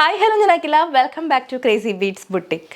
Hi hello ഞാൻ Akhila. Welcome back to crazy beats boutique.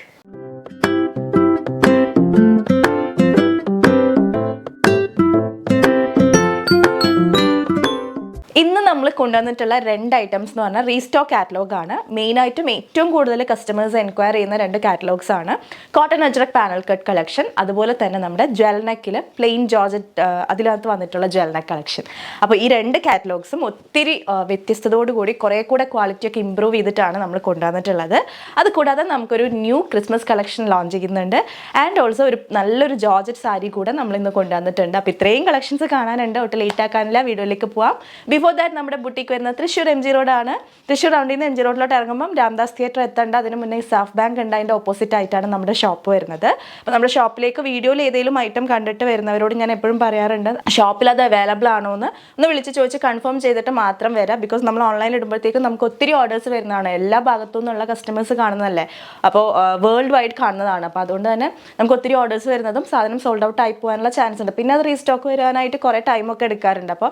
ഇന്ന് നമ്മൾ കൊണ്ടുവന്നിട്ടുള്ള രണ്ട് ഐറ്റംസ് എന്ന് പറഞ്ഞാൽ റീസ്റ്റോക്ക് കാറ്റലോഗ് ആണ്. മെയിനായിട്ടും ഏറ്റവും കൂടുതൽ കസ്റ്റമേഴ്സ് എൻക്വയർ ചെയ്യുന്ന രണ്ട് കാറ്റലോഗ്സ് ആണ്. Cotton ajrak panel cut collection, അതുപോലെ തന്നെ നമ്മുടെ ജ്വൽ നെക്കിൽ പ്ലെയിൻ ജോർജറ്റ് അതിനകത്ത് വന്നിട്ടുള്ള ജ്വൽ നെക്ക് കളക്ഷൻ. അപ്പോൾ ഈ രണ്ട് കാറ്റലോഗ്സും ഒത്തിരി വ്യത്യസ്തതയോടുകൂടി കുറേ കൂടെ ക്വാളിറ്റി ഒക്കെ ഇമ്പ്രൂവ് ചെയ്തിട്ടാണ് നമ്മൾ കൊണ്ടുവന്നിട്ടുള്ളത്. അതുകൂടാതെ നമുക്കൊരു ന്യൂ ക്രിസ്മസ് കളക്ഷൻ ലോഞ്ച് ചെയ്യുന്നുണ്ട്. ആൻഡ് ഓൾസോ ഒരു നല്ലൊരു ജോർജറ്റ് സാരി കൂടെ നമ്മൾ ഇന്ന് കൊണ്ടുവന്നിട്ടുണ്ട്. അപ്പോൾ ഇത്രയും കളക്ഷൻസ് കാണാനുണ്ട്. ഒട്ട് ലേറ്റ് ആക്കാനില്ല, വീഡിയോയിലേക്ക് പോവാം. ബിഫോർ ദാറ്റ് നമ്മുടെ ബുട്ടിക്ക് വരുന്നത് തൃശ്ശൂർ MG റോഡാണ്. തൃശ്ശൂർ റൗണ്ടിൽ നിന്ന് MG റോഡിലോട്ട് ഇറങ്ങുമ്പോൾ രാംദാസ് തിയേറ്റർ എത്തേണ്ട അതിന് മുന്നേ സാഫ് ബാങ്ക് ഉണ്ട്, അതിൻ്റെ ഓപ്പോസിറ്റ് ആയിട്ടാണ് നമ്മുടെ ഷോപ്പ് വരുന്നത്. അപ്പോൾ നമ്മുടെ ഷോപ്പിലേക്ക് വീഡിയോയിൽ ഏതെങ്കിലും ഐറ്റം കണ്ടിട്ട് വരുന്നവരോട് ഞാൻ എപ്പോഴും പറയാറുണ്ട്, ഷോപ്പിൽ അത് അവൈലബിൾ ആണോ ഒന്ന് വിളിച്ച് ചോദിച്ച് കൺഫേം ചെയ്തിട്ട് മാത്രം വരാം. ബിക്കോസ് നമ്മൾ ഓൺലൈനിൽ ഇടുമ്പോഴത്തേക്കും നമുക്ക് ഒത്തിരി ഓർഡേഴ്സ് വരുന്നതാണ്, എല്ലാ ഭാഗത്തു നിന്നുള്ള കസ്റ്റമേഴ്സ് കാണുന്നതല്ലേ, അപ്പോൾ വേൾഡ് വൈഡ് കാണുന്നതാണ്. അപ്പോൾ അതുകൊണ്ട് തന്നെ നമുക്ക് ഒത്തിരി ഓർഡേഴ്സ് വരുന്നതും സാധനം സോൾഡ് ഔട്ട് ആയി പോകാനുള്ള ചാൻസ് ഉണ്ട്. പിന്നെ അത് റീസ്റ്റോക്ക് വരാനായിട്ട് കുറേ ടൈമൊക്കെ എടുക്കാറുണ്ട്. അപ്പോൾ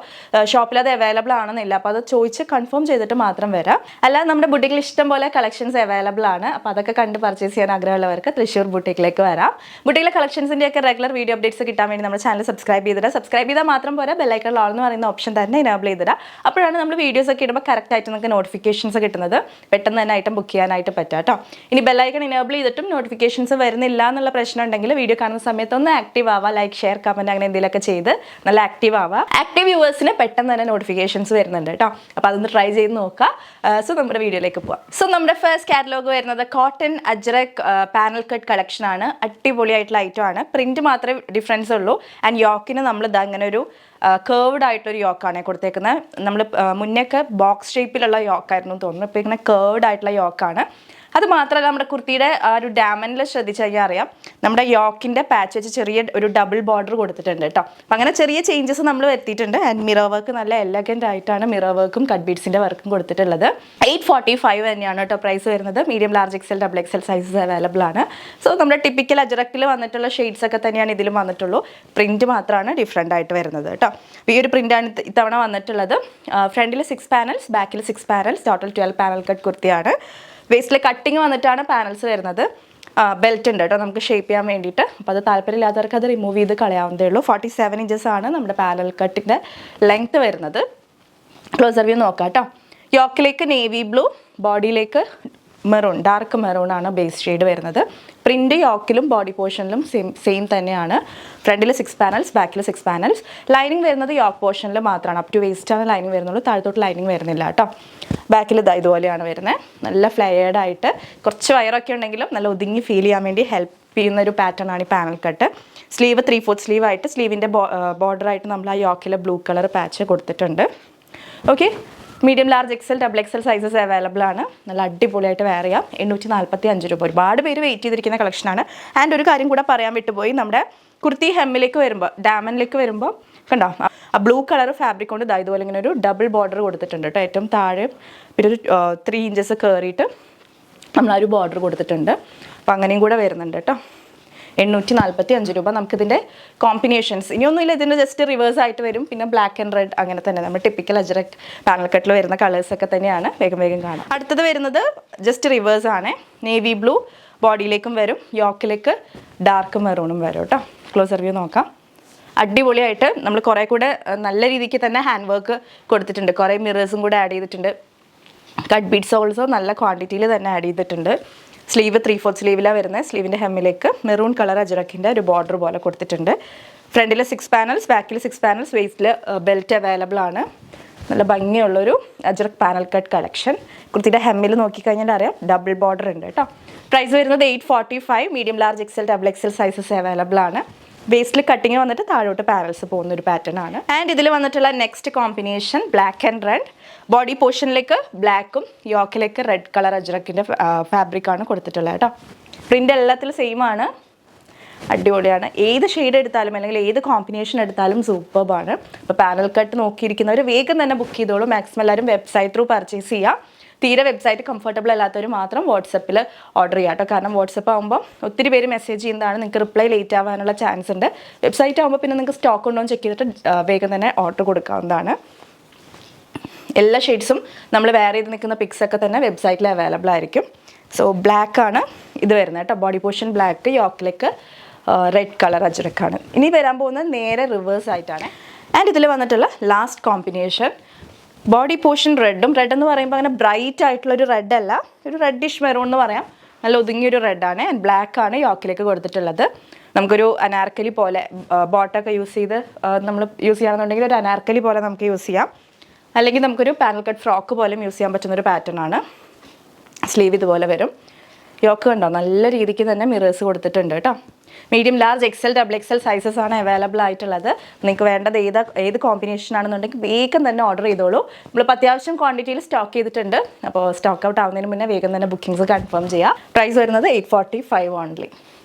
ഷോപ്പിൽ അത് അവൈലബിൾ ആണെന്നില്ല. അപ്പോൾ അത് ചോദിച്ച് കൺഫേം ചെയ്തിട്ട് മാത്രം വരാം. അല്ലാതെ നമ്മുടെ ബുട്ടിക്കിൽ ഇഷ്ടം പോലെ കളക്ഷൻസ് അവൈലബിൾ ആണ്. അപ്പോൾ അതൊക്കെ കണ്ട് പർച്ചേസ് ചെയ്യാൻ ആഗ്രഹമുള്ളവർക്ക് തൃശ്ശൂർ ബുട്ടിക്കിലേക്ക് വരാം. ബുട്ടിക്കിലെ കളക്ഷൻസിൻ്റെ ഒക്കെ റെഗുലർ വീഡിയോ അപ്ഡേറ്റ്സ് കിട്ടാൻ വേണ്ടി നമ്മുടെ ചാനൽ സബ്സ്ക്രൈബ് ചെയ്താൽ മാത്രം പോരാ, ബെല്ലൈക്കൺ ഓൾ എന്ന് പറയുന്ന ഓപ്ഷൻ തന്നെ എനേബിൾ ചെയ്തിടാം. അപ്പോഴാണ് നമ്മൾ വീഡിയോസ് ഒക്കെ ഇടുമ്പോൾ കറക്റ്റായിട്ട് നമുക്ക് നോട്ടിഫിക്കേഷൻസ് കിട്ടുന്നത്. പെട്ടെന്ന് തന്നെ ഐറ്റം ബുക്ക് ചെയ്യാനായിട്ട് പറ്റാം കേട്ടോ. ഇനി ബെല്ലൈക്കൺ എനേബിൾ ചെയ്തിട്ടും നോട്ടിഫിക്കേഷൻസ് വരുന്നില്ല എന്നുള്ള പ്രശ്നം ഉണ്ടെങ്കിൽ വീഡിയോ കാണുന്ന സമയത്ത് ഒന്ന് ആക്റ്റീവ് ആവുക, ലൈക്ക് ഷെയർ കമൻറ്റ് അങ്ങനെ എന്തെങ്കിലുമൊക്കെ ചെയ്ത് നല്ല ആക്റ്റീവ് ആവുക. ആക്റ്റീവ് വ്യൂവേഴ്സിന് പെട്ടെന്ന് തന്നെ നോട്ടിഫിക്കേഷൻസ് വരുന്നുണ്ട് കേട്ടോ. അപ്പോൾ അതൊന്ന് ട്രൈ ചെയ്ത് നോക്കുക. സോ നമ്മുടെ വീഡിയോയിലേക്ക് പോവാം. സോ നമ്മുടെ ഫസ്റ്റ് കാറ്റലോഗ് വരുന്നത് cotton ajrak panel cut collection ആണ്. അടിപൊളിയായിട്ടുള്ള ഐറ്റം ആണ്. പ്രിന്റ് മാത്രമേ ഡിഫറൻസ് ഉള്ളൂ. ആൻഡ് യോക്കിന് നമ്മൾ അങ്ങനെ ഒരു കേർവ്ഡ് ആയിട്ടൊരു യോക്കാണ് കൊടുത്തേക്കുന്നത്. നമ്മൾ മുന്നേക്ക് ബോക്സ് ഷേപ്പിലുള്ള യോക്കായിരുന്നു തോന്നുന്നു, ഇപ്പോൾ ഇങ്ങനെ കേർവ്ഡ് ആയിട്ടുള്ള യോക്കാണ്. അത് മാത്രമല്ല നമ്മുടെ കുർത്തിയുടെ ആ ഒരു ഡാമനിൽ ശ്രദ്ധിച്ചു കഴിഞ്ഞാൽ അറിയാം, നമ്മുടെ യോക്കിൻ്റെ പാച്ച് വെച്ച് ചെറിയ ഒരു ഡബിൾ ബോർഡർ കൊടുത്തിട്ടുണ്ട് കേട്ടോ. അപ്പം അങ്ങനെ ചെറിയ ചേഞ്ചസ് നമ്മൾ വരുത്തിയിട്ടുണ്ട്. ആൻഡ് മിറർ വർക്ക് നല്ല എലഗൻ്റ് ആയിട്ടാണ് മിറർ വർക്കും കട്ട് ബീഡ്സിൻ്റെ വർക്കും കൊടുത്തിട്ടുള്ളത്. 845 തന്നെയാണ് കേട്ടോ പ്രൈസ് വരുന്നത്. Medium large XL double XL sizes available ആണ്. സോ നമ്മുടെ ടിപ്പിക്കൽ അജ്രക്കിൽ വന്നിട്ടുള്ള ഷെയ്ഡ്സ് ഒക്കെ തന്നെയാണ് ഇതിലും വന്നിട്ടുള്ളൂ. പ്രിൻറ്റ് മാത്രമാണ് ഡിഫറെൻ്റ് ആയിട്ട് വരുന്നത് കേട്ടോ. ഈ ഒരു പ്രിൻ്റാണ് ഇത്തവണ വന്നിട്ടുള്ളത്. ഫ്രണ്ടിൽ 6 പാനൽസ്, ബാക്കിൽ 6 പാനൽസ്, ടോട്ടൽ 12 പാനൽ കട്ട് കുർത്തിയാണ്. വേസ്റ്റിൽ കട്ടിങ് വന്നിട്ടാണ് പാനൽസ് വരുന്നത്. ബെൽറ്റ് ഉണ്ട് കേട്ടോ നമുക്ക് ഷേപ്പ് ചെയ്യാൻ വേണ്ടിയിട്ട്. അപ്പോൾ അത് താല്പര്യമില്ലാത്തവർക്ക് അത് റിമൂവ് ചെയ്ത് കളയാവുന്നതേ ഉള്ളൂ. 47 ഇഞ്ചസ് ആണ് നമ്മുടെ പാനൽ കട്ടിൻ്റെ ലെങ്ത്ത് വരുന്നത്. ക്ലോസർ വ്യൂ നോക്കാം കേട്ടോ. യോക്കിലേക്ക് നേവി ബ്ലൂ, ബോഡിയിലേക്ക് മെറൂൺ, ഡാർക്ക് മെറൂൺ ആണ് ബേസ് ഷെയ്ഡ് വരുന്നത്. പ്രിൻ്റ് യോക്കിലും ബോഡി പോർഷനിലും സെയിം തന്നെയാണ്. ഫ്രണ്ടിൽ 6 പാനൽസ്, ബാക്കിൽ 6 പാനൽസ്. ലൈനിങ് വരുന്നത് യോക്ക് പോർഷനിൽ മാത്രമാണ്. അപ് ടു വേസ്റ്റാണ് ലൈനിങ് വരുന്നുള്ളൂ, താഴത്തോട്ട് ലൈനിങ് വരുന്നില്ല കേട്ടോ. ബാക്കിൽ ഇതുപോലെയാണ് വരുന്നത്. നല്ല ഫ്ലെയർഡ് ആയിട്ട് കുറച്ച് വയറൊക്കെ ഉണ്ടെങ്കിലും നല്ല ഒതുങ്ങി ഫീൽ ചെയ്യാൻ വേണ്ടി ഹെൽപ്പ് ചെയ്യുന്ന ഒരു പാറ്റേൺ ആണ് ഈ പാനൽ കട്ട്. സ്ലീവ് 3/4 സ്ലീവ് ആയിട്ട്, സ്ലീവിൻ്റെ ബോർഡറായിട്ട് നമ്മൾ ആ യോക്കിലെ ബ്ലൂ കളർ പാച്ച് കൊടുത്തിട്ടുണ്ട്. Okay, medium large XL double XL sizes available ആണ്. നല്ല അടിപൊളിയായിട്ട് വെയർ ചെയ്യാം. 845 രൂപ. ഒരുപാട് പേര് വെയിറ്റ് ചെയ്തിരിക്കുന്ന കളക്ഷനാണ്. ആൻഡ് ഒരു കാര്യം കൂടെ പറയാൻ വിട്ടുപോയി, നമ്മുടെ കുർത്തി ഹെമ്മിലേക്ക് വരുമ്പോൾ, ഡാമനിലേക്ക് വരുമ്പോൾ കണ്ടോ ആ ബ്ലൂ കളർ ഫാബ്രിക് കൊണ്ട് ഇതുപോലെ ഇങ്ങനെ ഒരു ഡബിൾ ബോർഡർ കൊടുത്തിട്ടുണ്ട് കേട്ടോ. ഏറ്റവും താഴെ പിന്നെ ഒരു 3 ഇഞ്ചസ് കയറിയിട്ട് നമ്മളൊരു ബോർഡർ കൊടുത്തിട്ടുണ്ട്. അപ്പോൾ അങ്ങനെയും കൂടെ വരുന്നുണ്ട് കേട്ടോ. 845 രൂപ. നമുക്കിതിൻ്റെ കോമ്പിനേഷൻസ് ഇനിയൊന്നുമില്ല, ഇതിൻ്റെ ജസ്റ്റ് റിവേഴ്സ് ആയിട്ട് വരും. പിന്നെ ബ്ലാക്ക് ആൻഡ് റെഡ് അങ്ങനെ തന്നെ നമ്മൾ ടിപ്പിക്കൽ അജ്രക് പാനൽ കട്ടിൽ വരുന്ന കളേഴ്സൊക്കെ തന്നെയാണ്. വേഗം കാണാം. അടുത്തത് വരുന്നത് ജസ്റ്റ് റിവേഴ്സ് ആണ്. നേവി ബ്ലൂ ബോഡിയിലേക്കും വരും, യോക്കിലേക്ക് ഡാർക്ക് മെറൂണും വരും കേട്ടോ. ക്ലോസർ വ്യൂ നോക്കാം. അടിപൊളിയായിട്ട് നമ്മൾ കുറേ കൂടെ നല്ല രീതിക്ക് തന്നെ ഹാൻഡ് വർക്ക് കൊടുത്തിട്ടുണ്ട്. കുറേ മിറേഴ്സും കൂടെ ആഡ് ചെയ്തിട്ടുണ്ട്. കട്ട് ബീഡ്സ് ഓൾസോ നല്ല ക്വാണ്ടിറ്റിയിൽ തന്നെ ആഡ് ചെയ്തിട്ടുണ്ട്. സ്ലീവ് 3/4 സ്ലീവിലാണ് വരുന്നത്. സ്ലീവിൻ്റെ ഹെമ്മിലേക്ക് മെറൂൺ കളർ അജ്രക്കിൻ്റെ ഒരു ബോർഡർ പോലെ കൊടുത്തിട്ടുണ്ട്. ഫ്രണ്ടിൽ 6 പാനൽസ്, ബാക്കിൽ 6 പാനൽസ്. വേസ്റ്റിൽ ബെൽറ്റ് അവൈലബിൾ ആണ്. നല്ല ഭംഗിയുള്ളൊരു അജ്രക് പാനൽ കട്ട് കളക്ഷൻ. കുർത്തിയുടെ ഹെമ്മിൽ നോക്കിക്കഴിഞ്ഞാൽ അറിയാം ഡബിൾ ബോർഡർ ഉണ്ട് കേട്ടോ. പ്രൈസ് വരുന്നത് 845. Medium large XL double XL sizes available ആണ്. വേസ്റ്റിൽ കട്ടിങ് വന്നിട്ട് താഴോട്ട് പാനൽസ് പോകുന്ന ഒരു പാറ്റേൺ ആണ്. ആൻഡ് ഇതിൽ വന്നിട്ടുള്ള next combination black and red. Body പോർഷനിലേക്ക് ബ്ലാക്കും യോക്കിലേക്ക് റെഡ് കളർ അജ്രക്കിൻ്റെ ഫാബ്രിക്കാണ് കൊടുത്തിട്ടുള്ളത് കേട്ടോ. പ്രിൻ്റ് എല്ലാത്തിലും സെയിം ആണ്. അടിപൊളിയാണ്. ഏത് ഷെയ്ഡ് എടുത്താലും അല്ലെങ്കിൽ ഏത് കോമ്പിനേഷൻ എടുത്താലും സൂപ്പർബാണ്. അപ്പോൾ പാനൽ കട്ട് നോക്കിയിരിക്കുന്നവർ വേഗം തന്നെ ബുക്ക് ചെയ്തോളൂ. മാക്സിമം എല്ലാവരും വെബ്സൈറ്റ് ത്രൂ പർച്ചേസ് ചെയ്യാം. തീരെ വെബ്സൈറ്റ് കംഫർട്ടബിൾ അല്ലാത്തവർ മാത്രം വാട്സപ്പിൽ ഓർഡർ ചെയ്യാം കേട്ടോ. കാരണം വാട്സപ്പ് ആകുമ്പോൾ ഒത്തിരി പേര് മെസ്സേജ് ചെയ്യുന്നതാണ്, നിങ്ങൾക്ക് റിപ്ലൈ ലേറ്റ് ആവാനുള്ള ചാൻസ് ഉണ്ട്. വെബ്സൈറ്റ് ആകുമ്പോൾ പിന്നെ നിങ്ങൾക്ക് സ്റ്റോക്ക് ഉണ്ടോ എന്ന് ചെക്ക് ചെയ്തിട്ട് വേഗം തന്നെ ഓർഡർ കൊടുക്കാവുന്നതാണ്. എല്ലാ ഷെയ്ഡ്സും നമ്മൾ വെയർ ചെയ്ത് നിൽക്കുന്ന പിക്സൊക്കെ തന്നെ വെബ്സൈറ്റിൽ അവൈലബിൾ ആയിരിക്കും. സോ ബ്ലാക്ക് ആണ് ഇത് വരുന്നത് കേട്ടോ. ബോഡി പോർഷൻ ബ്ലാക്ക്, യോക്കിലേക്ക് റെഡ് കളർ അജ്രക്കാണ്. ഇനി വരാൻ പോകുന്നത് നേരെ റിവേഴ്സ് ആയിട്ടാണ്. ആൻഡ് ഇതിൽ വന്നിട്ടുള്ള ലാസ്റ്റ് കോമ്പിനേഷൻ ബോഡി പോർഷൻ റെഡും, റെഡ് എന്ന് പറയുമ്പോൾ അങ്ങനെ ബ്രൈറ്റ് ആയിട്ടുള്ളൊരു റെഡ് അല്ല, ഒരു റെഡിഷ് മെറൂൺ എന്ന് പറയാം. നല്ല ഒതുങ്ങിയൊരു റെഡാണ്. ആൻഡ് ബ്ലാക്ക് ആണ് യോക്കിലേക്ക് കൊടുത്തിട്ടുള്ളത്. നമുക്കൊരു അനാർക്കലി പോലെ ബോട്ടൊക്കെ യൂസ് ചെയ്ത് നമ്മൾ യൂസ് ചെയ്യുകയാണെന്നുണ്ടെങ്കിൽ ഒരു അനാർക്കലി പോലെ നമുക്ക് യൂസ് ചെയ്യാം. അല്ലെങ്കിൽ നമുക്കൊരു പാനൽ കട്ട് ഫ്രോക്ക് പോലും യൂസ് ചെയ്യാൻ പറ്റുന്നൊരു പാറ്റേൺ ആണ്. സ്ലീവ് ഇതുപോലെ വരും. യോക്ക് കണ്ടോ നല്ല രീതിക്ക് തന്നെ മിറേഴ്സ് കൊടുത്തിട്ടുണ്ട് കേട്ടോ. Medium, large, XL, double XL sizes ആണ് അവൈലബിൾ ആയിട്ടുള്ളത്. നിങ്ങൾക്ക് വേണ്ടത് ഏത് കോമ്പിനേഷൻ ആണെന്നുണ്ടെങ്കിൽ വേഗം തന്നെ ഓർഡർ ചെയ്തോളൂ. നമ്മളിപ്പോൾ അത്യാവശ്യം ക്വാണ്ടിറ്റിയിൽ സ്റ്റോക്ക് ചെയ്തിട്ടുണ്ട്. അപ്പോൾ സ്റ്റോക്ക് ഔട്ട് ആവുന്നതിന് മുന്നേ വേഗം തന്നെ ബുക്കിംഗ്സ് കൺഫേം ചെയ്യുക. പ്രൈസ് വരുന്നത് 845 ഓൺലി.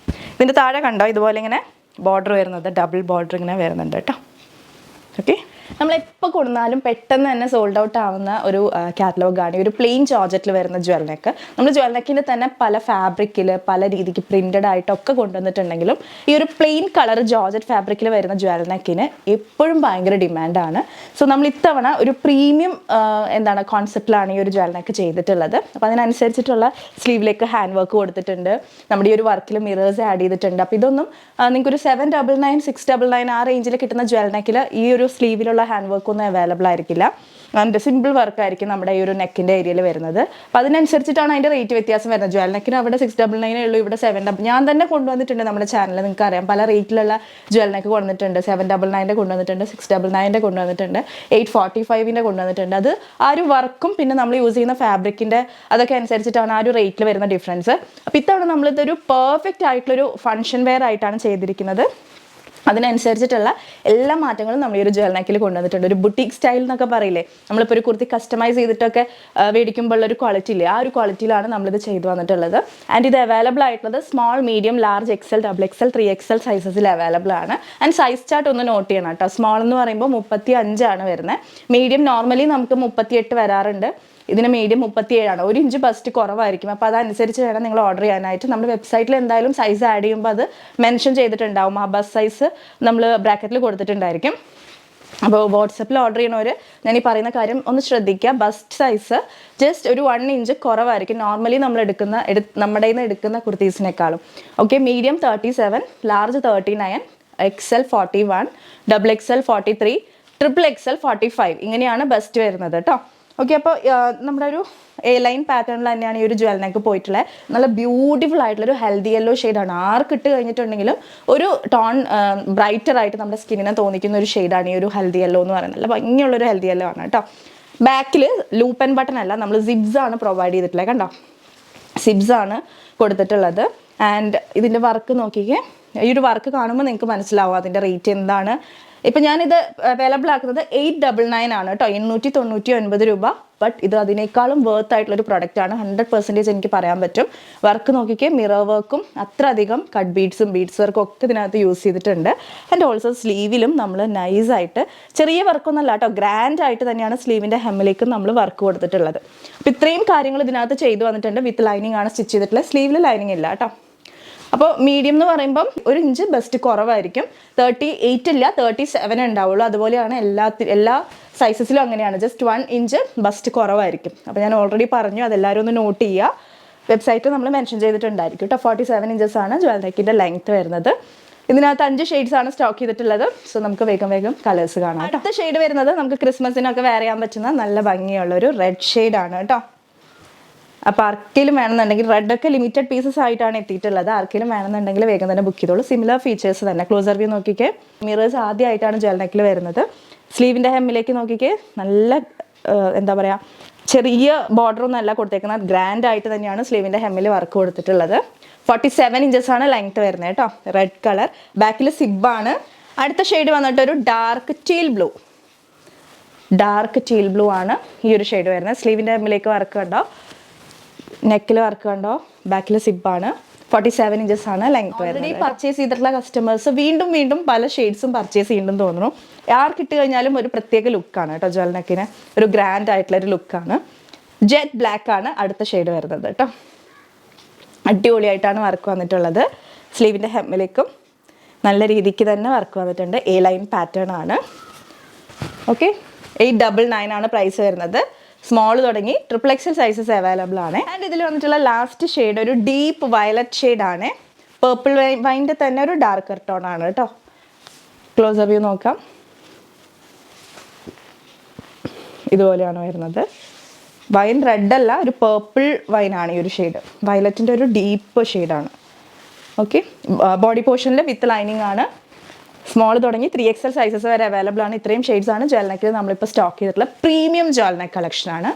ഇതിൻ്റെ താഴെ കണ്ടോ ഇതുപോലെ ഇങ്ങനെ ബോർഡർ വരുന്നത്, ഡബിൾ ബോർഡർ ഇങ്ങനെ വരുന്നുണ്ട് കേട്ടോ. ഓക്കെ, നമ്മളെപ്പോൾ കൊടുത്താലും പെട്ടെന്ന് തന്നെ സോൾഡ് ഔട്ട് ആവുന്ന ഒരു കാറ്റലോഗാണ് ഒരു പ്ലെയിൻ ജോർജറ്റിൽ വരുന്ന ജ്വൽ നെക്ക്. നമ്മൾ ജ്വൽ നെക്കിൻ്റെ തന്നെ പല ഫാബ്രിക്കിൽ പല രീതിക്ക് പ്രിൻറ്റഡ് ആയിട്ടൊക്കെ കൊണ്ടുവന്നിട്ടുണ്ടെങ്കിലും ഈ ഒരു പ്ലെയിൻ കളർ ജോർജറ്റ് ഫാബ്രിക്കിൽ വരുന്ന ജ്വൽ നെക്കിന് എപ്പോഴും ഭയങ്കര ഡിമാൻഡാണ്. സോ നമ്മൾ ഇത്തവണ ഒരു പ്രീമിയം കോൺസെപ്റ്റിലാണ് ഈ ഒരു ജ്വൽ നെക്ക് ചെയ്തിട്ടുള്ളത്. അപ്പോൾ അതിനനുസരിച്ചിട്ടുള്ള സ്ലീവിലേക്ക് ഹാൻഡ് വർക്ക് കൊടുത്തിട്ടുണ്ട്. നമ്മുടെ ഈ ഒരു വർക്കിൽ മിറേഴ്സ് ആഡ് ചെയ്തിട്ടുണ്ട്. അപ്പോൾ ഇതൊന്നും നിങ്ങൾക്കൊരു 799, 699 ആ റേഞ്ചിൽ കിട്ടുന്ന ജ്വൽ നെക്കിൽ ഈ ഒരു സ്ലീവിലുള്ള ഹാൻഡ് വർക്ക് ഒന്നും അവൈലബിൾ ആയിരിക്കില്ല. ആൻഡ് സിമ്പിൾ വർക്ക് ആയിരിക്കും നമ്മുടെ ഈ ഒരു നെക്കിൻ്റെ ഏരിയയിൽ വരുന്നത്. അപ്പോൾ അതിനനുസരിച്ചിട്ടാണ് അതിൻ്റെ റേറ്റ് വ്യത്യാസം വരുന്നത്. ജ്വൽ നെക്കിന് അവിടെ 699 ഉള്ളൂ, ഇവിടെ 799. ഞാൻ തന്നെ കൊണ്ടുവന്നിട്ടുണ്ട് നമ്മുടെ ചാനലിൽ, നിങ്ങൾക്ക് അറിയാം പല റേറ്റിലുള്ള ജ്വൽ നെക്ക് കൊണ്ടുവന്നിട്ടുണ്ട്. 799 കൊണ്ടുവന്നിട്ടുണ്ട്, 699 കൊണ്ടുവന്നിട്ടുണ്ട്, 845 കൊണ്ടുവന്നിട്ടുണ്ട്. അത് ആ ഒരു വർക്കും പിന്നെ നമ്മൾ യൂസ് ചെയ്യുന്ന ഫാബ്രിക്കിൻ്റെ അതൊക്കെ അനുസരിച്ചിട്ടാണ് ആ ഒരു റേറ്റിൽ വരുന്ന ഡിഫറൻസ്. അപ്പോൾ ഇത്തവണ നമ്മളിതൊരു പെർഫെക്റ്റ് ആയിട്ടുള്ളൊരു ഫംഗ്ഷൻ വെയർ ആയിട്ടാണ് ചെയ്തിരിക്കുന്നത്. അതിനനുസരിച്ചിട്ടുള്ള എല്ലാ മാറ്റങ്ങളും നമ്മൾ ഈ ഒരു ജ്വൽ നെക്കിൽ കൊണ്ടുവന്നിട്ടുണ്ട്. ഒരു ബുട്ടീക്ക് സ്റ്റൈൽ എന്നൊക്കെ പറയില്ലേ, നമ്മളിപ്പോൾ ഒരു കുർത്തി കസ്റ്റമൈസ് ചെയ്തിട്ടൊക്കെ മേടിക്കുമ്പോൾ ഉള്ളൊരു ക്വാളിറ്റി ഇല്ലേ, ആ ഒരു ക്വാളിറ്റിയിലാണ് നമ്മളിത് ചെയ്തു വന്നിട്ടുള്ളത്. ആൻഡ് ഇത് അവൈലബിൾ ആയിട്ടുള്ളത് small, medium, large, XL, double XL, 3XL സൈസസിൽ അവൈലബിൾ ആണ്. ആൻഡ് സൈസ് ചാർട്ട് ഒന്ന് നോട്ട് ചെയ്യണം കേട്ടോ. സ്മോൾ എന്ന് പറയുമ്പോൾ 35 ആണ് വരുന്നത്. മീഡിയം നോർമലി നമുക്ക് 38 വരാറുണ്ട്. ഇതിന് മീഡിയം 37ആണ്. 1 ഇഞ്ച് ബസ്റ്റ് കുറവായിരിക്കും. അപ്പോൾ അതനുസരിച്ച് വേണം നിങ്ങൾ ഓർഡർ ചെയ്യാനായിട്ട്. നമ്മുടെ വെബ്സൈറ്റിൽ എന്തായാലും സൈസ് ആഡ് ചെയ്യുമ്പോൾ അത് മെൻഷൻ ചെയ്തിട്ടുണ്ടാവും. ആ ബസ് സൈസ് നമ്മൾ ബ്രാക്കറ്റിൽ കൊടുത്തിട്ടുണ്ടായിരിക്കും. അപ്പോൾ വാട്സപ്പിൽ ഓർഡർ ചെയ്യണവർ ഞാൻ ഈ പറയുന്ന കാര്യം ഒന്ന് ശ്രദ്ധിക്കുക. ബസ്റ്റ് സൈസ് ജസ്റ്റ് ഒരു 1 ഇഞ്ച് കുറവായിരിക്കും നോർമലി നമ്മൾ നമ്മുടെ നിന്ന് എടുക്കുന്ന കുർത്തീസിനേക്കാളും. Okay, medium 37, large 39, XL 41, double XL 43, triple XL 45 ഇങ്ങനെയാണ് ബസ്റ്റ് വരുന്നത് കേട്ടോ. ഓക്കെ, അപ്പോൾ നമ്മുടെ ഒരു എ ലൈൻ പാറ്റേണിൽ തന്നെയാണ് ഈ ഒരു ജ്വൽ നെക്ക് പോയിട്ടുള്ളത്. നല്ല ബ്യൂട്ടിഫുൾ ആയിട്ടുള്ളൊരു ഹെൽത്തി യെല്ലോ ഷെയ്ഡാണ്. ആർക്ക് ഇട്ട് കഴിഞ്ഞിട്ടുണ്ടെങ്കിലും ഒരു ടോൺ ബ്രൈറ്റർ ആയിട്ട് നമ്മുടെ സ്കിന്നിനെ തോന്നിക്കുന്ന ഒരു ഷെയ്ഡാണ് ഈ ഒരു ഹെൽത്തി യെല്ലോ എന്ന് പറയുന്നത്. നല്ല ഭംഗിയുള്ളൊരു ഹെൽത്തി യെല്ലോ ആണ് കേട്ടോ. ബാക്കിൽ ലൂപ്പ് ആൻഡ് ബട്ടൺ അല്ല, നമ്മൾ സിബ്സ് ആണ് പ്രൊവൈഡ് ചെയ്തിട്ടുള്ളത്. കണ്ടോ, സിബ്സ് ആണ് കൊടുത്തിട്ടുള്ളത്. ആൻഡ് ഇതിൻ്റെ വർക്ക് നോക്കിക്കേ. ഈ ഒരു വർക്ക് കാണുമ്പോൾ നിങ്ങൾക്ക് മനസ്സിലാവും അതിൻ്റെ റേറ്റ് എന്താണ്. ഇപ്പം ഞാനിത് അവൈലബിൾ ആക്കുന്നത് 899 ആണ് കേട്ടോ, 899 രൂപ. ബട്ട് ഇത് അതിനേക്കാളും വർത്ത് ആയിട്ടുള്ളൊരു പ്രൊഡക്റ്റാണ്. 100% എനിക്ക് പറയാൻ പറ്റും. വർക്ക് നോക്കിക്കേ, മിറർ വർക്കും അത്ര അധികം കട്ട് ബീഡ്സും ബീഡ്സ് വർക്കും ഒക്കെ ഇതിനകത്ത് യൂസ് ചെയ്തിട്ടുണ്ട്. ആൻഡ് ഓൾസോ സ്ലീവിലും നമ്മൾ നൈസായിട്ട് ചെറിയ വർക്കൊന്നുമല്ല കേട്ടോ, ഗ്രാൻഡ് ആയിട്ട് തന്നെയാണ് സ്ലീവിൻ്റെ ഹെമ്മിലേക്കും നമ്മൾ വർക്ക് കൊടുത്തിട്ടുള്ളത്. അപ്പോൾ ഇത്രയും കാര്യങ്ങൾ ഇതിനകത്ത് ചെയ്തു വന്നിട്ടുണ്ട്. വിത്ത് ലൈനിങ് ആണ് സ്റ്റിച്ച് ചെയ്തിട്ടുള്ളത്. സ്ലീവിൽ ലൈനിങ് ഇല്ല കേട്ടോ. അപ്പോൾ മീഡിയം എന്ന് പറയുമ്പം 1 ഇഞ്ച് ബസ്റ്റ് കുറവായിരിക്കും. 38 ഇല്ല, 37 ഉണ്ടാവുള്ളൂ. അതുപോലെയാണ് എല്ലാ സൈസസിലും അങ്ങനെയാണ്. ജസ്റ്റ് 1 ഇഞ്ച് ബസ്റ്റ് കുറവായിരിക്കും. അപ്പോൾ ഞാൻ ഓൾറെഡി പറഞ്ഞു, അതെല്ലാവരും ഒന്ന് നോട്ട് ചെയ്യുക. വെബ്സൈറ്റിൽ നമ്മൾ മെൻഷൻ ചെയ്തിട്ടുണ്ടായിരിക്കും കേട്ടോ. 47 ഇഞ്ചസ് ആണ് ജ്വൽ നെക്കിൻ്റെ ലെങ്ത്ത് വരുന്നത്. ഇതിനകത്ത് 5 ഷെയ്ഡ്സ് ആണ് സ്റ്റോക്ക് ചെയ്തിട്ടുള്ളത്. സോ നമുക്ക് വേഗം കളേഴ്സ് കാണാം. അടുത്ത ഷെയ്ഡ് വരുന്നത് നമുക്ക് ക്രിസ്മസിനൊക്കെ വെയർ ചെയ്യാൻ പറ്റുന്ന നല്ല ഭംഗിയുള്ളൊരു റെഡ് ഷെയ്ഡാണ് കേട്ടോ. അപ്പോൾ ആർക്കെങ്കിലും വേണമെന്നുണ്ടെങ്കിൽ, റെഡൊക്കെ ലിമിറ്റഡ് പീസസ് ആയിട്ടാണ് എത്തിയിട്ടുള്ളത്. ആർക്കെങ്കിലും വേണമെന്നുണ്ടെങ്കിൽ വേഗം തന്നെ ബുക്ക് ചെയ്തോളൂ. സിമിലർ ഫീച്ചേഴ്സ് തന്നെ. ക്ലോസർ വ്യൂ നോക്കിക്കേ, മിറേഴ്സ് ആദ്യമായിട്ടാണ് ജ്വൽ നെക്കിൽ വരുന്നത്. സ്ലീവിൻ്റെ ഹെമ്മിലേക്ക് നോക്കിക്കേ, നല്ല എന്താ പറയുക, ചെറിയ ബോർഡറൊന്നും അല്ല കൊടുത്തേക്കുന്നത്. ഗ്രാൻഡ് ആയിട്ട് തന്നെയാണ് സ്ലീവിൻ്റെ ഹെമ്മിൽ വർക്ക് കൊടുത്തിട്ടുള്ളത്. 47 ഇഞ്ചസ് ആണ് ലെങ്ത്ത് വരുന്നത് കേട്ടോ. റെഡ് കളർ, ബാക്കിൽ സിബാണ്. അടുത്ത ഷെയ്ഡ് വന്നിട്ട് ഒരു ഡാർക്ക് ടീൽ ബ്ലൂ ആണ് ഈ ഒരു ഷെയ്ഡ് വരുന്നത്. സ്ലീവിൻ്റെ ഹെമ്മിലേക്ക് വർക്ക് കണ്ടോ, നെക്കിൽ വർക്ക് കണ്ടോ, ബാക്കിൽ സിബാണ്. 47 ഇഞ്ചസ് ആണ് ലെങ്ത് വരുന്നത്. പർച്ചേസ് ചെയ്തിട്ടുള്ള കസ്റ്റമേഴ്സ് വീണ്ടും പല ഷെയ്ഡ്സും പർച്ചേസ് ചെയ്യുന്നുണ്ടെന്ന് തോന്നുന്നു. ആർക്കിട്ട് കഴിഞ്ഞാലും ഒരു പ്രത്യേക ലുക്കാണ് കേട്ടോ. ജ്വൽ നെക്കിന് ഒരു ഗ്രാൻഡ് ആയിട്ടുള്ളൊരു ലുക്കാണ്. ജെറ്റ് ബ്ലാക്ക് ആണ് അടുത്ത ഷെയ്ഡ് വരുന്നത് കേട്ടോ. അടിപൊളിയായിട്ടാണ് വർക്ക് വന്നിട്ടുള്ളത്. സ്ലീവിൻ്റെ ഹെമ്മിലേക്കും നല്ല രീതിക്ക് തന്നെ വർക്ക് വന്നിട്ടുണ്ട്. എ ലൈൻ പാറ്റേൺ ആണ്. ഓക്കെ, 899 ആണ് പ്രൈസ് വരുന്നത്. സ്മോൾ തുടങ്ങി XXL സൈസസ് അവൈലബിൾ ആണ്. ആൻഡ് ഇതിൽ വന്നിട്ടുള്ള ലാസ്റ്റ് ഷെയ്ഡ് ഒരു ഡീപ്പ് വയലറ്റ് ഷെയ്ഡാണ്. പേർപ്പിൾ വൈൻ്റെ തന്നെ ഒരു ഡാർക്കർ ടോൺ ആണ് കേട്ടോ. ക്ലോസർ വ്യൂ നോക്കാം. ഇതുപോലെയാണ് വരുന്നത്. വൈൻ റെഡ് അല്ല, ഒരു പേർപ്പിൾ വൈനാണ് ഈ ഒരു ഷെയ്ഡ്. വയലറ്റിൻ്റെ ഒരു ഡീപ്പ് ഷെയ്ഡാണ്. ഓക്കെ, ബോഡി പോർഷനിൽ വിത്ത് ലൈനിങ് ആണ്. സ്മോൾ തുടങ്ങി 3XL സൈസസ് വരെ അവൈലബിൾ ആണ്. ഇത്രയും ഷെയ്ഡ്സ് ആണ് ജുവൽ നെക്കിൽ നമ്മളിപ്പോൾ സ്റ്റോക്ക് ചെയ്തിട്ടുള്ള പ്രീമിയം ജുവൽ നെക്ക് കളക്ഷനാണ്.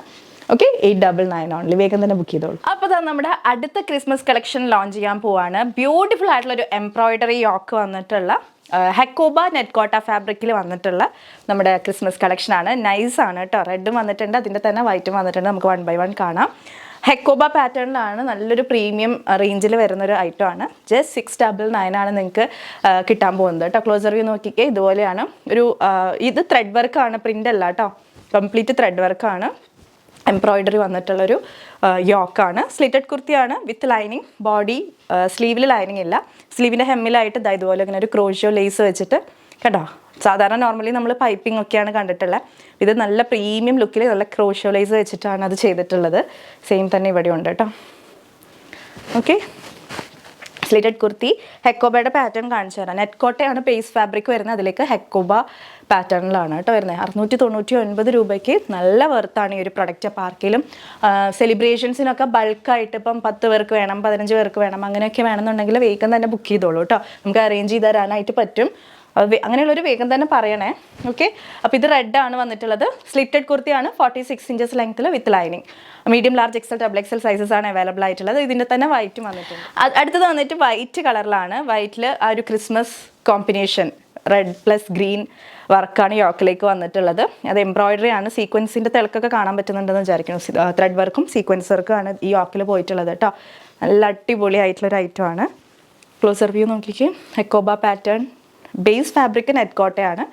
Okay, 899 only. വേഗം തന്നെ ബുക്ക് ചെയ്തോളൂ. അപ്പോൾ നമ്മുടെ അടുത്ത ക്രിസ്മസ് കളക്ഷൻ ലോഞ്ച് ചെയ്യാൻ പോവാണ്. ബ്യൂട്ടിഫുൾ ആയിട്ടുള്ള ഒരു എംബ്രോയിഡറി യോക്ക് വന്നിട്ടുള്ള ഹെക്കോബ നെറ്റ്കോട്ട ഫാബ്രിക്കിൽ വന്നിട്ടുള്ള നമ്മുടെ ക്രിസ്മസ് കളക്ഷനാണ്. നൈസാണ് കേട്ടോ. റെഡും വന്നിട്ടുണ്ട്, അതിൻ്റെ തന്നെ വൈറ്റും വന്നിട്ടുണ്ട്. നമുക്ക് 1 by 1 കാണാം. ഹെക്കോബ പാറ്റേണിലാണ്, നല്ലൊരു പ്രീമിയം റേഞ്ചിൽ വരുന്നൊരു ഐറ്റം ആണ്. ജസ്റ്റ് 699 ആണ് നിങ്ങൾക്ക് കിട്ടാൻ പോകുന്നത് കേട്ടോ. ക്ലോസർ വ്യൂ നോക്കിക്കേ, ഇതുപോലെയാണ്. ഇത് ത്രെഡ് വർക്കാണ്, പ്രിൻ്റ് അല്ല കേട്ടോ. കംപ്ലീറ്റ് ത്രെഡ് വർക്കാണ്. എംബ്രോയിഡറി വന്നിട്ടുള്ളൊരു യോക്കാണ്. സ്ലിറ്റഡ് കുർത്തിയാണ് വിത്ത് ലൈനിങ്. ബോഡി സ്ലീവിൽ ലൈനിങ് ഇല്ല. സ്ലീവിൻ്റെ ഹെമ്മിലായിട്ട് ഇതുപോലെ ഇങ്ങനെ ഒരു ക്രോഷ്യോ ലേസ് വെച്ചിട്ട് കേട്ടോ. സാധാരണ നോർമലി നമ്മൾ പൈപ്പിംഗ് ഒക്കെയാണ് കണ്ടിട്ടുള്ളത്. ഇത് നല്ല പ്രീമിയം ലുക്കിൽ നല്ല ക്രോഷ്യോ ലേസ് വെച്ചിട്ടാണ് അത് ചെയ്തിട്ടുള്ളത്. സെയിം തന്നെ ഇവിടെ ഉണ്ട് കേട്ടോ. Okay, slitted kurti. ഹെക്കോബയുടെ പാറ്റേൺ കാണിച്ചു തരാം. നെറ്റ്കോട്ടയാണ് പേസ് ഫാബ്രിക് വരുന്നത്. അതിലേക്ക് ഹെക്കോബ പാറ്റേണിലാണ് കേട്ടോ വരുന്നത്. 699 രൂപയ്ക്ക് നല്ല വെർത്താണ് ഈ ഒരു പ്രൊഡക്റ്റ്. പാർക്കിലും സെലിബ്രേഷൻസിനൊക്കെ ബൾക്കായിട്ട് ഇപ്പം 10 പേർക്ക് വേണം, 15 പേർക്ക് വേണം, അങ്ങനെയൊക്കെ വേണമെന്നുണ്ടെങ്കിൽ വേഗം തന്നെ ബുക്ക് ചെയ്തോളൂ കേട്ടോ. നമുക്ക് അറേഞ്ച് ചെയ്ത് തരാനായിട്ട് പറ്റും. അങ്ങനെയുള്ളൊരു വേഗം തന്നെ പറയണേ. ഓക്കെ, അപ്പോൾ ഇത് റെഡാണ് വന്നിട്ടുള്ളത്. സ്ലിറ്റഡ് കുർത്തിയാണ്. 46 ഇഞ്ചസ് ലെങ്ത്തിൽ with lining. Medium, large, XL, XXL sizes ആണ് അവൈലബിൾ ആയിട്ടുള്ളത്. ഇതിൻ്റെ തന്നെ വൈറ്റും വന്നിട്ടുണ്ട്. അടുത്തത് വന്നിട്ട് വൈറ്റ് കളറിലാണ്. വൈറ്റിൽ ആ ഒരു Christmas combination red plus green വർക്കാണ് യോക്കിലേക്ക് വന്നിട്ടുള്ളത്. അത് എംബ്രോയിഡറി ആണ്. സീക്വൻസിൻ്റെ തിളക്കൊക്കെ കാണാൻ പറ്റുന്നുണ്ടെന്ന് വിചാരിക്കുന്നു. ത്രെഡ് വർക്കും സീക്വൻസ് വർക്കും ആണ് ഈ യോക്കിൽ പോയിട്ടുള്ളത് കേട്ടോ. നല്ല അടിപൊളി ആയിട്ടുള്ളൊരു ഐറ്റമാണ്. ക്ലോസർ വ്യൂ നോക്കിക്കേ. ഹെക്കോബ പാറ്റേൺ. ബേസ് ഫാബ്രിക് നെറ്റ്കോട്ടയാണ്.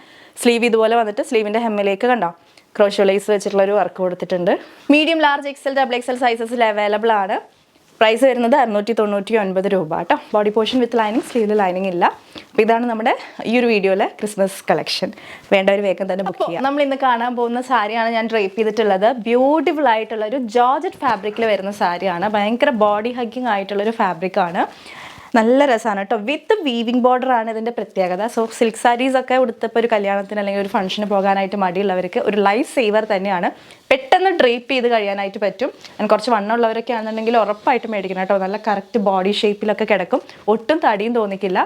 സ്ലീവ് ഇതുപോലെ വന്നിട്ട് സ്ലീവിൻ്റെ ഹെമ്മിലേക്ക് കണ്ടോ ക്രോഷ്യോ ലേസ് വെച്ചിട്ടുള്ളൊരു വർക്ക് കൊടുത്തിട്ടുണ്ട്. മീഡിയം, ലാർജ്, XL, XXL സൈസസിൽ അവൈലബിൾ ആണ്. പ്രൈസ് വരുന്നത് 699 രൂപ കേട്ടോ. ബോഡി പോർഷൻ വിത്ത് ലൈനിങ്, സ്ലീവിൽ ലൈനിങ് ഇല്ല. അപ്പോൾ ഇതാണ് നമ്മുടെ ഈ ഒരു വീഡിയോയിലെ ക്രിസ്മസ് കളക്ഷൻ. വേണ്ടവർ വേഗം തന്നെ ബുക്ക് ചെയ്യാം. നമ്മൾ ഇന്ന് കാണാൻ പോകുന്ന സാരിയാണ് ഞാൻ ഡ്രേപ്പ് ചെയ്തിട്ടുള്ളത്. ബ്യൂട്ടിഫുൾ ആയിട്ടുള്ള ഒരു ജോർജറ്റ് ഫാബ്രിക്കിൽ വരുന്ന സാരിയാണ്. ഭയങ്കര ബോഡി ഹഗ്ഗിങ് ആയിട്ടുള്ളൊരു ഫാബ്രിക്കാണ്. നല്ല രസമാണ് കേട്ടോ. വിത്ത് വീവിംഗ് ബോർഡർ ആണ് ഇതിൻ്റെ പ്രത്യേകത. സോ സിൽക്ക് സാരീസ് ഒക്കെ ഉടുത്തപ്പോൾ ഒരു കല്യാണത്തിന് അല്ലെങ്കിൽ ഒരു ഫംഗ്ഷന് പോകാനായിട്ട് മടിയുള്ളവർക്ക് ഒരു ലൈഫ് സേവർ തന്നെയാണ്. പെട്ടെന്ന് ഡ്രേപ്പ് ചെയ്ത് കഴിയാനായിട്ട് പറ്റും. കുറച്ച് വണ്ണമുള്ളവരൊക്കെ ആണെന്നുണ്ടെങ്കിൽ ഉറപ്പായിട്ട് മേടിക്കണം കേട്ടോ. നല്ല കറക്റ്റ് ബോഡി ഷേപ്പിലൊക്കെ കിടക്കും. ഒട്ടും തടിയും തോന്നിക്കില്ല.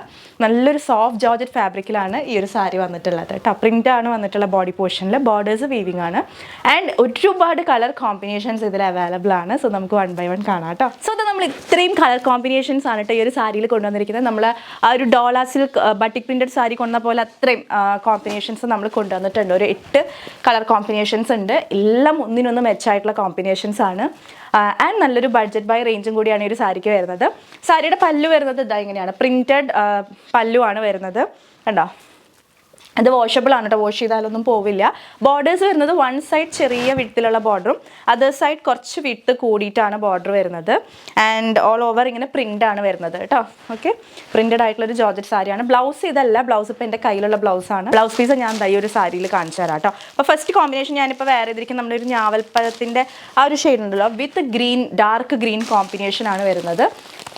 നല്ലൊരു സോഫ്റ്റ് ജോർജറ്റ് ഫാബ്രിക്കിലാണ് ഈ ഒരു സാരി വന്നിട്ടുള്ളത് കേട്ടോ. പ്രിൻ്റാണ് വന്നിട്ടുള്ള ബോഡി പോർഷനിൽ. ബോർഡേഴ്സ് വീവിംഗ് ആണ്. ആൻഡ് ഒരുപാട് കളർ കോമ്പിനേഷൻസ് ഇതിൽ അവൈലബിൾ ആണ്. സോ നമുക്ക് 1 by 1 കാണാം കേട്ടോ. സോ അത് നമ്മൾ ഇത്രയും കളർ കോമ്പിനേഷൻസ് ആണ് കേട്ടോ ഈ ഒരു സാരിയിൽ കൊണ്ടുവന്നിരിക്കുന്നത്. നമ്മൾ ആ ഒരു ഡോള സിൽക്ക് ബട്ടിക് പ്രിൻറ്റഡ് സാരി കൊണ്ട പോലെ അത്രയും കോമ്പിനേഷൻസ് നമ്മൾ കൊണ്ടുവന്നിട്ടുണ്ട്. ഒരു 8 കളർ കോമ്പിനേഷൻസ് ഉണ്ട്. എല്ലാം ഒന്നിനൊന്ന് മെച്ചായിട്ടുള്ള കോമ്പിനേഷൻസ് ആണ്. ആൻഡ് നല്ലൊരു ബഡ്ജറ്റ് ബൈ റേഞ്ചും കൂടിയാണ് ഈ ഒരു സാരിക്ക് വരുന്നത്. സാരിയുടെ പല്ലു വരുന്നത് ഇതാ ഇങ്ങനെയാണ്. പ്രിൻറ്റഡ് പല്ലു ആണ് വരുന്നത് കണ്ടോ. അത് വാഷബിൾ ആണ് കേട്ടോ. വാഷ് ചെയ്താലൊന്നും പോവില്ല. ബോർഡേഴ്സ് വരുന്നത് 1 സൈഡ് ചെറിയ വിഡ്ത്തിലുള്ള ബോർഡറും അതർ സൈഡ് കുറച്ച് വിഡ്ത്ത് കൂടിയിട്ടാണ് ബോർഡർ വരുന്നത്. ആൻഡ് ഓൾ ഓവർ ഇങ്ങനെ പ്രിൻ്റാണ് വരുന്നത് കേട്ടോ. ഓക്കെ, പ്രിൻറ്റഡ് ആയിട്ടുള്ളൊരു ജോർജറ്റ് സാരിയാണ്. ബ്ലൗസ് ഇതല്ല. ബ്ലൗസ് ഇപ്പോൾ എൻ്റെ കയ്യിലുള്ള ബ്ലൗസാണ്. ബ്ലൗസ് പീസ് ഞാൻ ഈ ഒരു സാരിയിൽ കാണിച്ചു തരാം കേട്ടോ. അപ്പോൾ ഫസ്റ്റ് കോമ്പിനേഷൻ ഞാനിപ്പോൾ വേറെ ഇതിരിക്കും നമ്മുടെ ഒരു ഞാവൽപ്പഴത്തിൻ്റെ ആ ഒരു ഷെയ്ഡ് ഉണ്ടല്ലോ, വിത്ത് ഗ്രീൻ, ഡാർക്ക് ഗ്രീൻ കോമ്പിനേഷൻ ആണ് വരുന്നത്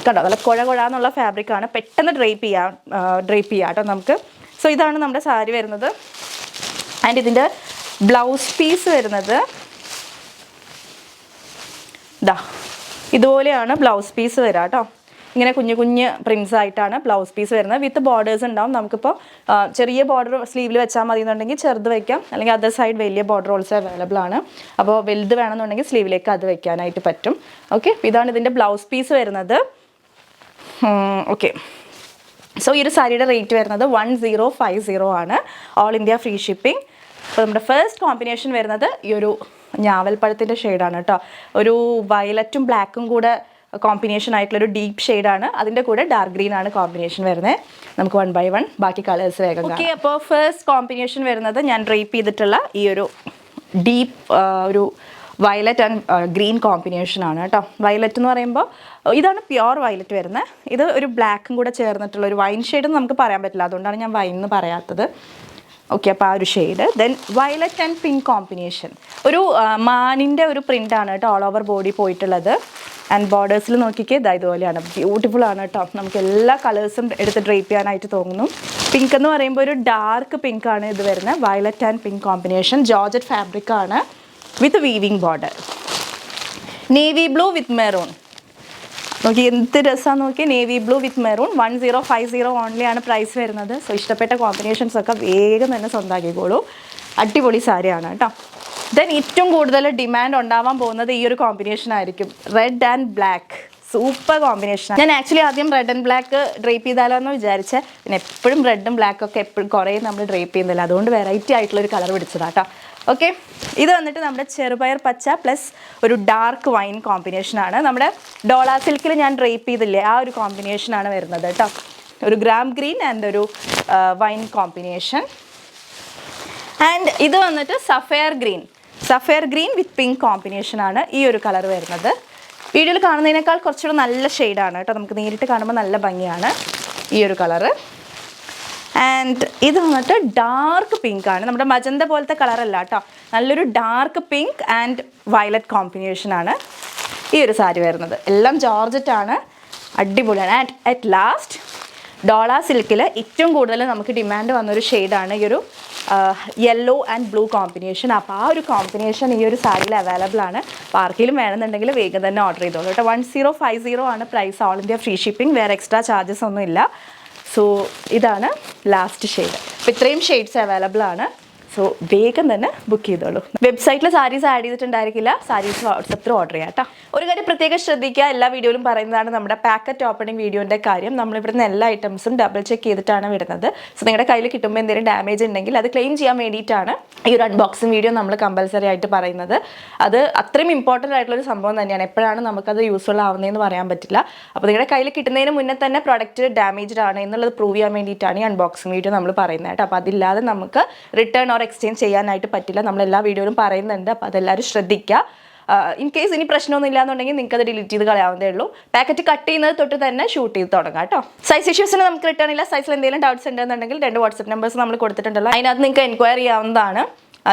കണ്ടോ. നല്ല കുഴ എന്നുള്ള ഫാബ്രിക്കാണ്. പെട്ടെന്ന് ഡ്രേപ്പ് ചെയ്യാം കേട്ടോ നമുക്ക്. സോ ഇതാണ് നമ്മുടെ സാരി വരുന്നത്. ആൻഡ് ഇതിൻ്റെ ബ്ലൗസ് പീസ് വരുന്നത് ഇതുപോലെയാണ് ബ്ലൗസ് പീസ് വരിക കേട്ടോ. ഇങ്ങനെ കുഞ്ഞ് പ്രിൻസ് ആയിട്ടാണ് ബ്ലൗസ് പീസ് വരുന്നത്. വിത്ത് ബോർഡേഴ്സ് ഉണ്ടാവും. നമുക്കിപ്പോൾ ചെറിയ ബോർഡർ സ്ലീവിൽ വെച്ചാൽ മതി എന്നുണ്ടെങ്കിൽ ചെറുത് വയ്ക്കാം, അല്ലെങ്കിൽ അതർ സൈഡ് വലിയ ബോർഡർ ഓൾസോ അവൈലബിൾ ആണ്. അപ്പോൾ വലുത് വേണമെന്നുണ്ടെങ്കിൽ സ്ലീവിലേക്ക് അത് വെക്കാനായിട്ട് പറ്റും. ഓക്കെ, ഇതാണ് ഇതിൻ്റെ ബ്ലൗസ് പീസ് വരുന്നത്. ഓക്കെ, സോ ഈ ഒരു സാരിയുടെ റേറ്റ് വരുന്നത് 1050 ആണ്. All India free shipping. അപ്പോൾ നമ്മുടെ ഫസ്റ്റ് കോമ്പിനേഷൻ വരുന്നത് ഈ ഒരു ഞാവൽപ്പഴത്തിൻ്റെ ഷെയ്ഡാണ് കേട്ടോ. ഒരു വയലറ്റും ബ്ലാക്കും കൂടെ കോമ്പിനേഷൻ ആയിട്ടുള്ളൊരു ഡീപ്പ് ഷെയ്ഡാണ്. അതിൻ്റെ കൂടെ ഡാർക്ക് ഗ്രീൻ ആണ് കോമ്പിനേഷൻ വരുന്നത്. നമുക്ക് 1 by 1 ബാക്കി കളേഴ്സ് വേഗം കാണാം. ഓക്കെ, അപ്പോൾ ഫസ്റ്റ് കോമ്പിനേഷൻ വരുന്നത് ഞാൻ ഡ്രേപ്പ് ചെയ്തിട്ടുള്ള ഈ ഒരു ഡീപ്പ് ഒരു വയലറ്റ് ആൻഡ് ഗ്രീൻ കോമ്പിനേഷൻ ആണ് കേട്ടോ. വയലറ്റ് എന്ന് പറയുമ്പോൾ ഇതാണ് പ്യുവർ വയലറ്റ് വരുന്നത്. ഇത് ഒരു ബ്ലാക്കും കൂടെ ചേർന്നിട്ടുള്ള ഒരു വൈൻ ഷെയ്ഡ് നമുക്ക് പറയാൻ പറ്റില്ല, അതുകൊണ്ടാണ് ഞാൻ വൈൻ എന്ന് പറയാത്തത്. ഓക്കെ, അപ്പോൾ ആ ഒരു shade. Then violet and pink combination, ഒരു മാനിൻ്റെ ഒരു പ്രിൻ്റാണ് കേട്ടോ ഓൾ ഓവർ ബോഡി പോയിട്ടുള്ളത്. ആൻഡ് ബോർഡേഴ്സിൽ നോക്കിക്കേ ഇതുപോലെയാണ്, ബ്യൂട്ടിഫുൾ ആണ് കേട്ടോ. നമുക്ക് എല്ലാ കളേഴ്സും എടുത്ത് ഡ്രേപ്പ് ചെയ്യാനായിട്ട് തോന്നുന്നു. പിങ്ക് എന്ന് പറയുമ്പോൾ ഒരു ഡാർക്ക് പിങ്ക് ആണ് ഇത് വരുന്നത്. Violet and pink combination, georgette fabric ആണ് with weaving border. Navy blue with maroon, നോക്കി എന്ത് രസമാണ് നോക്കി. Navy blue with maroon 1050 only ആണ് പ്രൈസ് വരുന്നത്. സോ ഇഷ്ടപ്പെട്ട കോമ്പിനേഷൻസ് ഒക്കെ വേഗം തന്നെ സ്വന്തമാക്കിക്കോളൂ. അടിപൊളി സാരിയാണ് കേട്ടോ. ദെൻ ഏറ്റവും കൂടുതൽ ഡിമാൻഡ് ഉണ്ടാവാൻ പോകുന്നത് ഈ ഒരു കോമ്പിനേഷൻ ആയിരിക്കും, റെഡ് ആൻഡ് ബ്ലാക്ക്. സൂപ്പർ കോമ്പിനേഷനാണ്. ഞാൻ ആക്ച്വലി ആദ്യം റെഡ് ആൻഡ് ബ്ലാക്ക് ഡ്രേപ്പ് ചെയ്താലോ എന്ന് വിചാരിച്ചത്. പിന്നെ എപ്പോഴും റെഡും ബ്ലാക്കും ഒക്കെ എപ്പോഴും കുറേ നമ്മൾ ഡ്രേപ്പ് ചെയ്യുന്നില്ല, അതുകൊണ്ട് വെറൈറ്റി ആയിട്ടുള്ളൊരു കളർ പിടിച്ചതാണ് കേട്ടോ. ഓക്കെ, ഇത് വന്നിട്ട് നമ്മുടെ ചെറുപയർ പച്ച പ്ലസ് ഒരു ഡാർക്ക് വൈൻ കോമ്പിനേഷനാണ്. നമ്മുടെ ഡോള സിൽക്കിൽ ഞാൻ ഡ്രേപ്പ് ചെയ്തില്ലേ, ആ ഒരു കോമ്പിനേഷനാണ് വരുന്നത് കേട്ടോ. ഒരു ഗ്രാം ഗ്രീൻ ആൻഡ് ഒരു വൈൻ കോമ്പിനേഷൻ. ആൻഡ് ഇത് വന്നിട്ട് സഫയർ ഗ്രീൻ വിത്ത് പിങ്ക് കോമ്പിനേഷനാണ് ഈ ഒരു കളർ വരുന്നത്. വീഡിയോയിൽ കാണുന്നതിനേക്കാൾ കുറച്ചുകൂടെ നല്ല ഷെയ്ഡാണ് കേട്ടോ, നമുക്ക് നേരിട്ട് കാണുമ്പോൾ നല്ല ഭംഗിയാണ് ഈ ഒരു കളറ്. ആൻഡ് ഇത് വന്നിട്ട് ഡാർക്ക് പിങ്ക് ആണ്, നമ്മുടെ മജന്ത പോലത്തെ കളറല്ല കേട്ടോ, നല്ലൊരു ഡാർക്ക് പിങ്ക് ആൻഡ് വയലറ്റ് കോമ്പിനേഷനാണ് ഈ ഒരു സാരി വരുന്നത്. എല്ലാം ജോർജറ്റ് ആണ്, അടിപൊളിയാണ്. ആൻഡ് അറ്റ് ലാസ്റ്റ് ഡോള സിൽക്കിൽ ഏറ്റവും കൂടുതൽ നമുക്ക് ഡിമാൻഡ് വന്നൊരു ഷെയ്ഡാണ് ഈ ഒരു യെല്ലോ ആൻഡ് ബ്ലൂ കോമ്പിനേഷൻ. അപ്പോൾ ആ ഒരു കോമ്പിനേഷൻ ഈ ഒരു സാരിയിൽ അവൈലബിൾ ആണ്. അപ്പോൾ ആർക്കെങ്കിലും വേണമെന്നുണ്ടെങ്കിൽ വേഗം തന്നെ ഓർഡർ ചെയ്തോളൂ കേട്ടോ. 1050 ആണ് price, all India free shipping, വേറെ എക്സ്ട്രാ ചാർജസ് ഒന്നും ഇല്ല. സോ ഇതാണ് ലാസ്റ്റ് ഷെയ്ഡ്. അപ്പോൾ ഇത്രയും ഷെയ്ഡ്സ് അവൈലബിൾ ആണ്. സോ വേഗം തന്നെ ബുക്ക് ചെയ്തോളൂ. വെബ്സൈറ്റിൽ സാരീസ് ആഡ് ചെയ്തിട്ടുണ്ടായിരിക്കില്ല, സാരീസ് വാട്സപ്പിൽ ഓർഡർ ചെയ്യാം കേട്ടോ. ഒരു കാര്യം പ്രത്യേകം ശ്രദ്ധിക്കുക, എല്ലാ വീഡിയോയിലും പറയുന്നതാണ് നമ്മുടെ പാക്കറ്റ് ഓപ്പണിംഗ് വീഡിയോൻ്റെ കാര്യം. നമ്മളിവിടുന്ന് എല്ലാ ഐറ്റംസും ഡബിൾ ചെക്ക് ചെയ്തിട്ടാണ് വിടുന്നത്. സോ നിങ്ങളുടെ കയ്യിൽ കിട്ടുമ്പോൾ എന്തെങ്കിലും ഡാമേജ് ഉണ്ടെങ്കിൽ അത് ക്ലെയിം ചെയ്യാൻ വേണ്ടിയിട്ടാണ് ഈ ഒരു അൺബോക്സിംഗ് വീഡിയോ നമ്മൾ കമ്പൽസറി ആയിട്ട് പറയുന്നത്. അത് അത്രയും ഇമ്പോർട്ടൻ്റ് ആയിട്ടുള്ളൊരു സംഭവം തന്നെയാണ്. എപ്പോഴാണ് നമുക്കത് യൂസ്ഫുൾ ആവുന്നതെന്ന് പറയാൻ പറ്റില്ല. അപ്പോൾ നിങ്ങളുടെ കയ്യിൽ കിട്ടുന്നതിന് മുന്നേ തന്നെ പ്രോഡക്റ്റ് ഡാമേജ്ഡ് ആണ് എന്നുള്ളത് പ്രൂവ് ചെയ്യാൻ വേണ്ടിയിട്ടാണ് ഈ അൺബോക്സിംഗ് വീഡിയോ നമ്മൾ പറയുന്നത് കേട്ടോ. അപ്പോൾ അതില്ലാതെ നമുക്ക് റിട്ടേൺ ഓർ എക്സ്ചേഞ്ച് ചെയ്യാനായിട്ട് പറ്റില്ല, നമ്മൾ എല്ലാ വീഡിയോയിലും പറയുന്നുണ്ട്. അപ്പോൾ അതെല്ലാവരും ശ്രദ്ധിക്കുക. ഇൻ കേസ് ഇനി പ്രശ്നമൊന്നും ഇല്ലാന്നുണ്ടെങ്കിൽ നിങ്ങൾക്ക് അത് ഡിലീറ്റ് ചെയ്ത് കളയാവുന്നതേ ഉള്ളൂ. പാക്കറ്റ് കട്ട് ചെയ്യുന്നത് തൊട്ട് തന്നെ ഷൂട്ട് ചെയ്ത് തുടങ്ങാം കേട്ടോ. സൈസ് ഇഷ്യൂസിന് നമുക്ക് റിട്ടേൺ ഇല്ല. സൈസിൽ എന്തെങ്കിലും ഡൗട്ട്സ് ഉണ്ടെന്നുണ്ടെങ്കിൽ 2 വാട്സ്ആപ്പ് നമ്പേഴ്സ് നമ്മൾ കൊടുത്തിട്ടുണ്ടല്ലോ, അതിനകത്ത് നിങ്ങൾക്ക് എൻക്വയറി ചെയ്യാവുന്നതാണ്.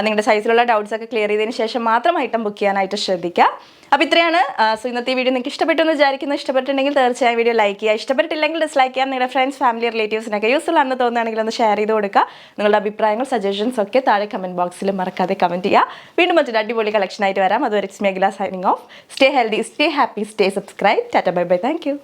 നിങ്ങളുടെ സൈസിലുള്ള ഡൗട്ട്സ് ഒക്കെ ക്ലിയർ ചെയ്തതിന് ശേഷം മാത്രം ഐറ്റം ബുക്ക് ചെയ്യാനായിട്ട് ശ്രദ്ധിക്കുക. അപ്പോൾ ഇത്രയാണ്. സോ ഇന്നത്തെ വീഡിയോ നിങ്ങൾക്ക് ഇഷ്ടപ്പെട്ടെന്ന് വിചാരിക്കുന്നു. ഇഷ്ടപ്പെട്ടിട്ടുണ്ടെങ്കിൽ തീർച്ചയായും വീഡിയോ ലൈക്ക് ചെയ്യുക, ഇഷ്ടപ്പെട്ടില്ലെങ്കിൽ ഡിസ്ലൈക്ക് ചെയ്യാം. നിങ്ങളുടെ ഫ്രണ്ട്സ്, ഫാമിലി, റിലേറ്റീവ്സിനൊക്കെ യൂസ്ഫുൾ ആണെന്ന് തോന്നുകയാണെങ്കിൽ ഒന്ന് ഷെയർ ചെയ്ത് കൊടുക്കുക. നിങ്ങളുടെ അഭിപ്രായങ്ങൾ, സജഷൻസ് ഒക്കെ താഴെ കമൻറ്റ് ബോക്സിൽ മറക്കാതെ കമൻറ്റ് ചെയ്യുക. വീണ്ടും മറ്റൊരു അടിപൊളി കളക്ഷനായിട്ട് വരാം. അതുവരെ it's me Akhila signing off. Stay healthy, stay happy, stay subscribe. Tata, bye bye, thank you.